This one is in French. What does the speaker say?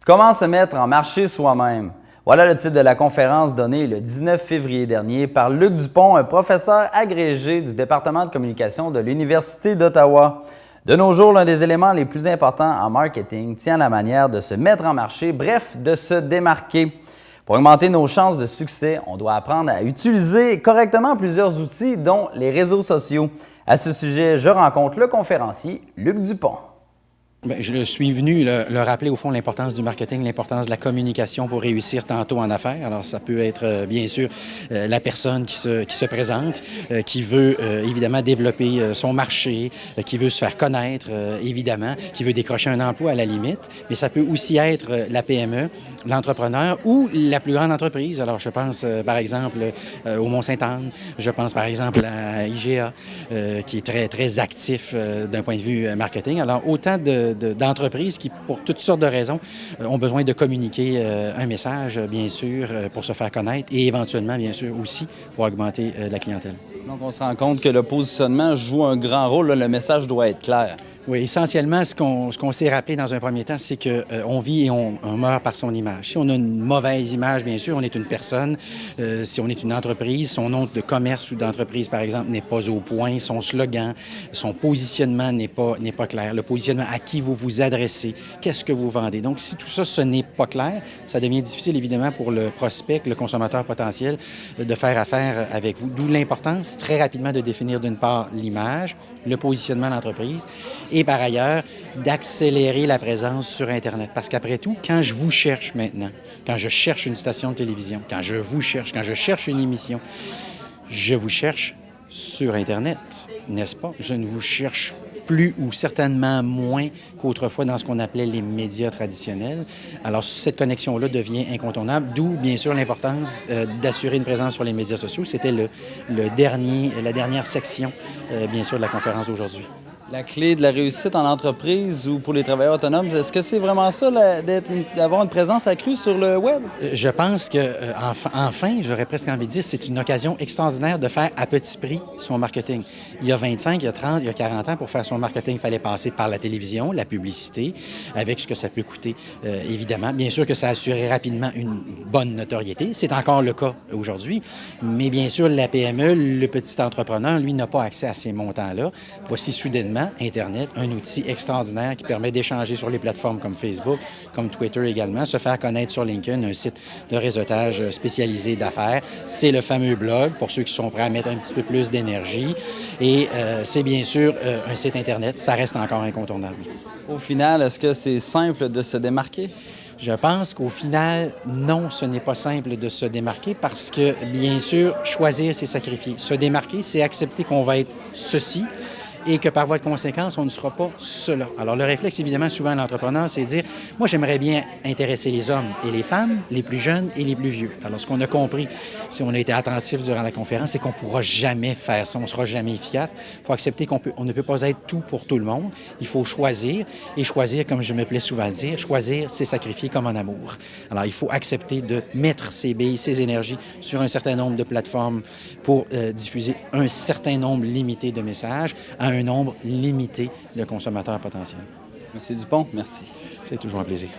Comment se mettre en marché soi-même? Voilà le titre de la conférence donnée le 19 février dernier par Luc Dupont, un professeur agrégé du département de communication de l'Université d'Ottawa. De nos jours, l'un des éléments les plus importants en marketing tient à la manière de se mettre en marché, bref, de se démarquer. Pour augmenter nos chances de succès, on doit apprendre à utiliser correctement plusieurs outils, dont les réseaux sociaux. À ce sujet, je rencontre le conférencier Luc Dupont. Bien, je suis venu le rappeler au fond l'importance du marketing, l'importance de la communication pour réussir tantôt en affaires. Alors, ça peut être bien sûr la personne qui se présente, qui veut évidemment développer son marché, qui veut se faire connaître évidemment, qui veut décrocher un emploi à la limite, mais ça peut aussi être la PME, l'entrepreneur ou la plus grande entreprise. Alors, je pense par exemple au Mont-Sainte-Anne, je pense par exemple à IGA qui est très, très actif d'un point de vue marketing. Alors, autant d'entreprises qui, pour toutes sortes de raisons, ont besoin de communiquer un message, bien sûr, pour se faire connaître et éventuellement, bien sûr, aussi pour augmenter la clientèle. Donc, on se rend compte que le positionnement joue un grand rôle. Le message doit être clair. Oui, essentiellement, ce qu'on s'est rappelé dans un premier temps, c'est qu'on vit et on meurt par son image. Si on a une mauvaise image, bien sûr, on est une personne. Si on est une entreprise, son nom de commerce ou d'entreprise, par exemple, n'est pas au point, son slogan, son positionnement n'est pas clair. Le positionnement, à qui vous vous adressez, qu'est-ce que vous vendez. Donc, si tout ça, ce n'est pas clair, ça devient difficile, évidemment, pour le prospect, le consommateur potentiel, de faire affaire avec vous. D'où l'importance, très rapidement, de définir d'une part l'image, le positionnement de l'entreprise, et par ailleurs, d'accélérer la présence sur Internet. Parce qu'après tout, quand je vous cherche maintenant, quand je cherche une station de télévision, quand je vous cherche, quand je cherche une émission, je vous cherche sur Internet, n'est-ce pas? Je ne vous cherche plus ou certainement moins qu'autrefois dans ce qu'on appelait les médias traditionnels. Alors, cette connexion-là devient incontournable, d'où, bien sûr, l'importance d'assurer une présence sur les médias sociaux. C'était la dernière section, bien sûr, de la conférence d'aujourd'hui. La clé de la réussite en entreprise ou pour les travailleurs autonomes, est-ce que c'est vraiment ça, d'avoir une présence accrue sur le web? Je pense enfin, j'aurais presque envie de dire, c'est une occasion extraordinaire de faire à petit prix son marketing. Il y a 25, il y a 30, il y a 40 ans, pour faire son marketing, il fallait passer par la télévision, la publicité, avec ce que ça peut coûter, évidemment. Bien sûr que ça assurait rapidement une bonne notoriété. C'est encore le cas aujourd'hui, mais bien sûr, la PME, le petit entrepreneur, lui, n'a pas accès à ces montants-là. Voici soudainement Internet, un outil extraordinaire qui permet d'échanger sur les plateformes comme Facebook, comme Twitter également, se faire connaître sur LinkedIn, un site de réseautage spécialisé d'affaires. C'est le fameux blog, pour ceux qui sont prêts à mettre un petit peu plus d'énergie. Et c'est bien sûr un site Internet, ça reste encore incontournable. Au final, est-ce que c'est simple de se démarquer? Je pense qu'au final, non, ce n'est pas simple de se démarquer parce que, bien sûr, choisir, c'est sacrifier. Se démarquer, c'est accepter qu'on va être ceci, et que par voie de conséquence, on ne sera pas cela. Alors, le réflexe, évidemment, souvent à l'entrepreneur, c'est de dire, moi, j'aimerais bien intéresser les hommes et les femmes, les plus jeunes et les plus vieux. Alors, ce qu'on a compris, si on a été attentif durant la conférence, c'est qu'on ne pourra jamais faire ça, on ne sera jamais efficace. Il faut accepter on ne peut pas être tout pour tout le monde. Il faut choisir, et choisir, comme je me plais souvent à le dire, choisir, c'est sacrifier comme en amour. Alors, il faut accepter de mettre ses billes, ses énergies sur un certain nombre de plateformes pour diffuser un certain nombre limité de messages à un nombre limité de consommateurs potentiels. Monsieur Dupont, merci. C'est toujours un plaisir.